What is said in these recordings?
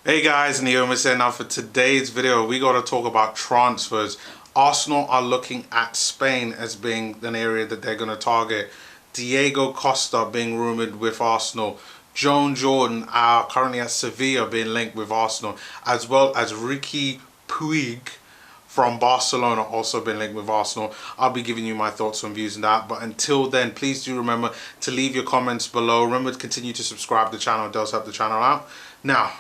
Hey guys, Neoma here. Now for today's video, we got to talk about transfers. Arsenal are looking at Spain as being an area that they're going to target. Diego Costa being rumoured with Arsenal. Joan Jordan currently at Sevilla being linked with Arsenal. As well as Riqui Puig from Barcelona also been linked with Arsenal. I'll be giving you my thoughts and views on that. But until then, please do remember to leave your comments below. Remember to continue to subscribe to the channel. It does help the channel out. Now,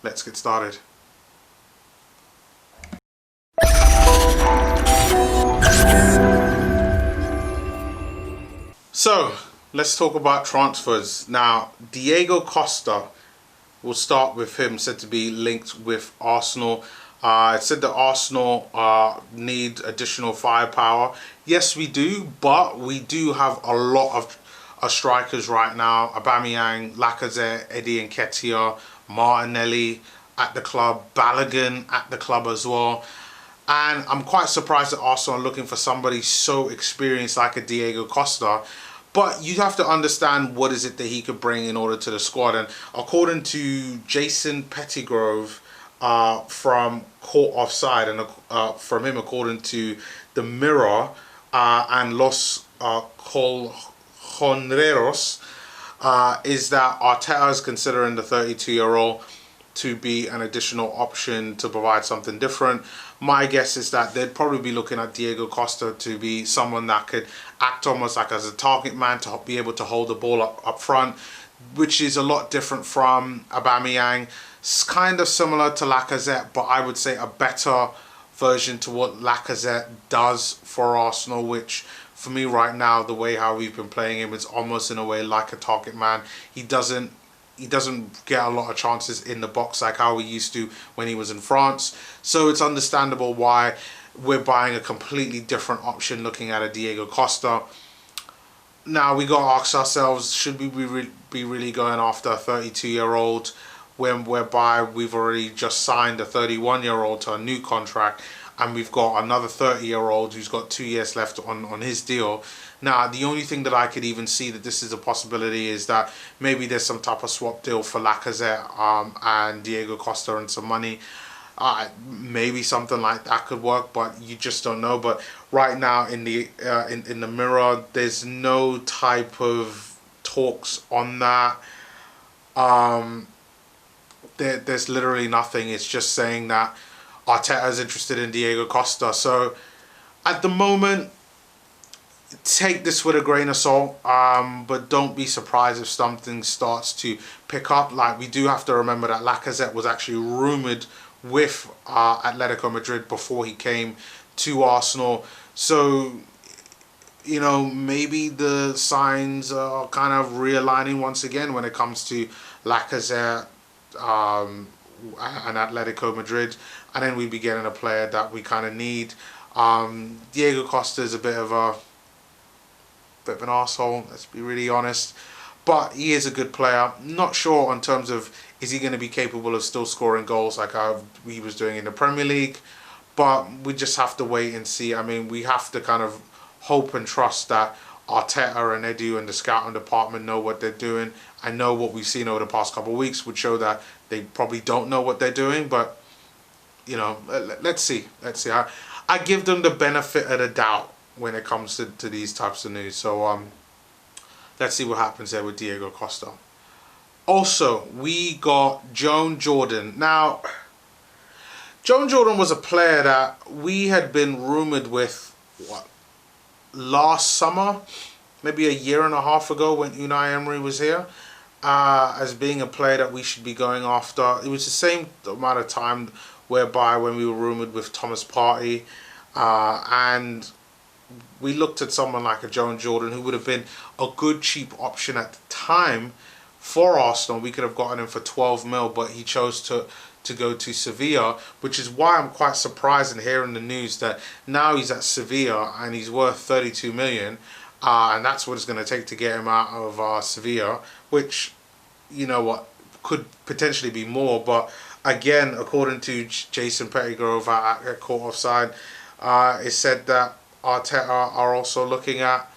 let's get started. So, let's talk about transfers. Now, Diego Costa, we'll start with him, said to be linked with Arsenal. It said that Arsenal need additional firepower. Yes, we do, but we do have a lot of strikers right now. Aubameyang, Lacazette, Eddie Nketiah, Martinelli at the club, Balogun at the club as well. And I'm quite surprised that Arsenal are looking for somebody so experienced like a Diego Costa. But you have to understand what is it that he could bring in order to the squad. And according to Jason Pettigrove from Caught Offside, and from him according to the Mirror and Los Colchoneros, is that Arteta is considering the 32-year-old to be an additional option to provide something different. My guess is that they'd probably be looking at Diego Costa to be someone that could act almost like as a target man to be able to hold the ball up front, which is a lot different from Aubameyang. It's kind of similar to Lacazette, but I would say a better version to what Lacazette does for Arsenal, which for me right now, the way how we've been playing him, it's almost in a way like a target man. He doesn't get a lot of chances in the box like how we used to when he was in France. So it's understandable why we're buying a completely different option looking at a Diego Costa. Now we got to ask ourselves, should we be really going after a 32-year-old whereby we've already just signed a 31-year-old to a new contract, and we've got another 30-year-old who's got 2 years left on his deal. Now, the only thing that I could even see that this is a possibility is that maybe there's some type of swap deal for Lacazette and Diego Costa and some money. Maybe something like that could work, but you just don't know. But right now in the Mirror, there's no type of talks on that. There's literally nothing. It's just saying that Arteta is interested in Diego Costa. So at the moment, take this with a grain of salt, but don't be surprised if something starts to pick up. Like, we do have to remember that Lacazette was actually rumoured with Atletico Madrid before he came to Arsenal. So, you know, maybe the signs are kind of realigning once again when it comes to Lacazette and Atletico Madrid, and then we be getting a player that we kind of need. Diego Costa is a bit of an arsehole, let's be really honest, but he is a good player. Not sure in terms of is he going to be capable of still scoring goals like how he was doing in the Premier League, but we just have to wait and see. I mean, we have to kind of hope and trust that Arteta and Edu and the scouting department know what they're doing. I know what we've seen over the past couple of weeks would show that they probably don't know what they're doing, but you know, let's see. I give them the benefit of the doubt when it comes to these types of news. So let's see what happens there with Diego Costa. Also, we got Joan Jordan. Now, Joan Jordan was a player that we had been rumoured with, last summer, maybe a year and a half ago when Unai Emery was here, as being a player that we should be going after. It was the same amount of time whereby when we were rumoured with Thomas Partey, and we looked at someone like a Joan Jordan who would have been a good cheap option at the time for Arsenal. We could have gotten him for 12 mil, but he chose to go to Sevilla, which is why I'm quite surprised in hearing the news that now he's at Sevilla and he's worth 32 million, and that's what it's going to take to get him out of Sevilla, which, you know what, could potentially be more. But again, according to Jason Pettigrove at Caught Offside, it said that Arteta are also looking at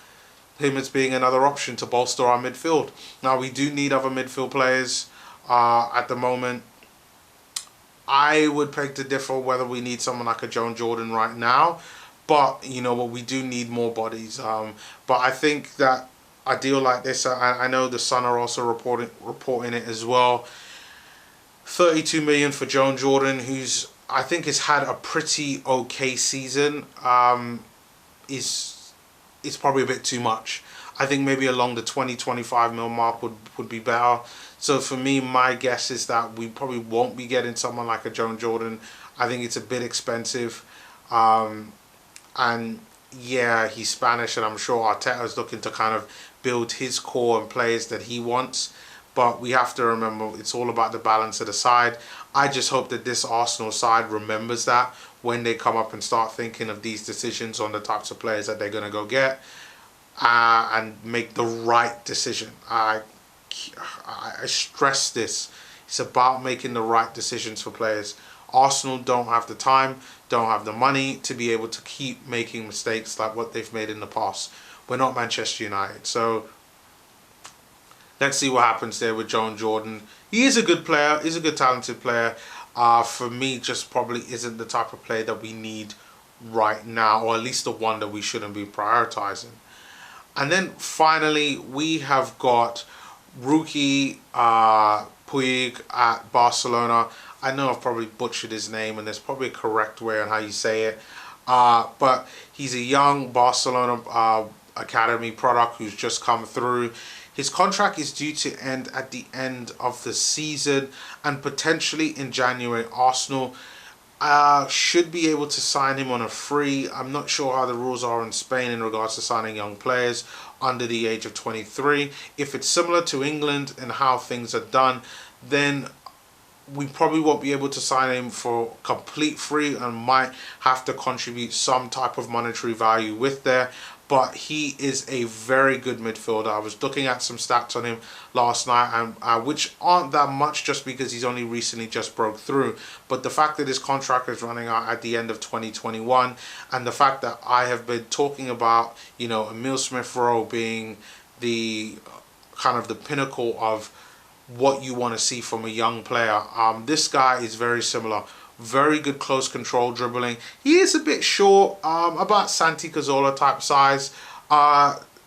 him as being another option to bolster our midfield. Now, we do need other midfield players at the moment. I would beg to differ whether we need someone like a Joan Jordan right now. But, you know what, we do need more bodies. But I think that a deal like this, I know the Sun are also reporting it as well. 32 million for Joan Jordan, who's, I think, has had a pretty okay season, is probably a bit too much. I think maybe along the 20-25 mil mark would be better. So for me, my guess is that we probably won't be getting someone like a Joan Jordan. I think it's a bit expensive. And yeah, he's Spanish, and I'm sure Arteta's looking to kind of build his core and players that he wants. But we have to remember, it's all about the balance of the side. I just hope that this Arsenal side remembers that when they come up and start thinking of these decisions on the types of players that they're going to go get, and make the right decision. I stress this. It's about making the right decisions for players. Arsenal don't have the time, don't have the money to be able to keep making mistakes like what they've made in the past. We're not Manchester United. So let's see what happens there with Joan Jordan. He is a good player. He's a good, talented player. For me, just probably isn't the type of player that we need right now, or at least the one that we shouldn't be prioritizing. And then finally, we have got Riqui Puig at Barcelona. I know I've probably butchered his name, and there's probably a correct way on how you say it. But he's a young Barcelona academy product who's just come through. His contract is due to end at the end of the season, and potentially in January. Arsenal should be able to sign him on a free. I'm not sure how the rules are in Spain in regards to signing young players under the age of 23. If it's similar to England and how things are done, then we probably won't be able to sign him for complete free and might have to contribute some type of monetary value with there. But he is a very good midfielder. I was looking at some stats on him last night, and which aren't that much just because he's only recently just broke through. But the fact that his contract is running out at the end of 2021, and the fact that I have been talking about, you know, Emile Smith-Rowe being the kind of the pinnacle of what you want to see from a young player. This guy is very similar. Very good close control dribbling. He is a bit short, about Santi Cazorla type size.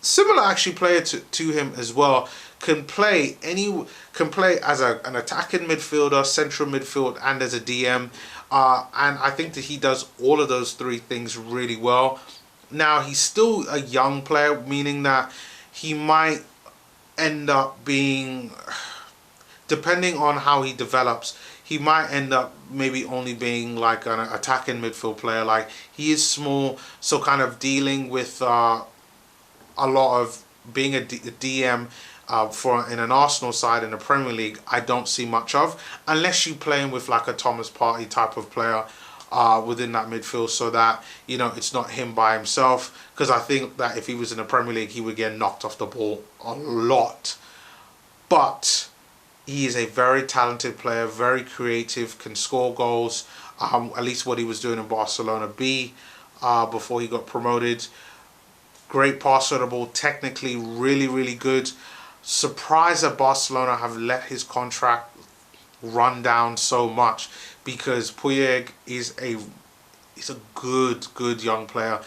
Similar actually player to him as well. Can play as an attacking midfielder, central midfield, and as a DM. And I think that he does all of those three things really well. Now, he's still a young player, meaning that he might end up being, depending on how he develops, he might end up maybe only being like an attacking midfield player. Like, he is small, so kind of dealing with a lot of being a DM in an Arsenal side in the Premier League, I don't see much of, unless you play him with like a Thomas Partey type of player within that midfield, so that, you know, it's not him by himself. Because I think that if he was in the Premier League, he would get knocked off the ball a lot. But he is a very talented player, very creative, can score goals, at least what he was doing in Barcelona B before he got promoted. Great passer of the ball, technically really, really good. Surprised that Barcelona have let his contract run down so much, because Puig is a good young player.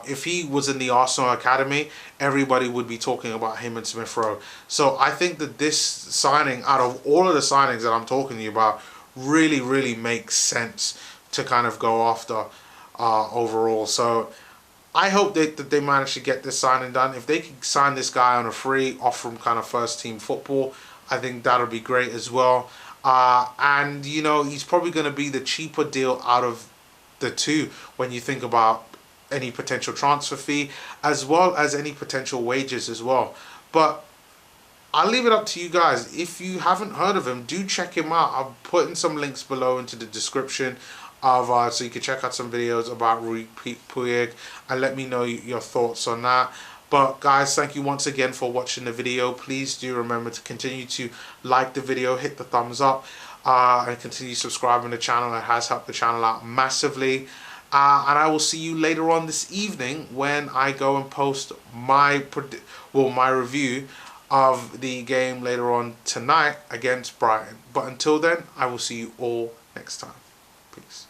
If he was in the Arsenal Academy, everybody would be talking about him and Smith-Rowe. So I think that this signing, out of all of the signings that I'm talking to you about, really, really makes sense to kind of go after overall. So I hope that they manage to get this signing done. If they can sign this guy on a free, off from kind of first team football, I think that'll be great as well. And, you know, he's probably going to be the cheaper deal out of the two when you think about any potential transfer fee as well as any potential wages as well. But I'll leave it up to you guys. If you haven't heard of him, do check him out. I'll put in some links below into the description of so you can check out some videos about Riqui Puig and let me know your thoughts on that. But guys, thank you once again for watching the video. Please do remember to continue to like the video, hit the thumbs up, and continue subscribing to the channel. It has helped the channel out massively. And I will see you later on this evening when I go and post my review of the game later on tonight against Brighton. But until then, I will see you all next time. Peace.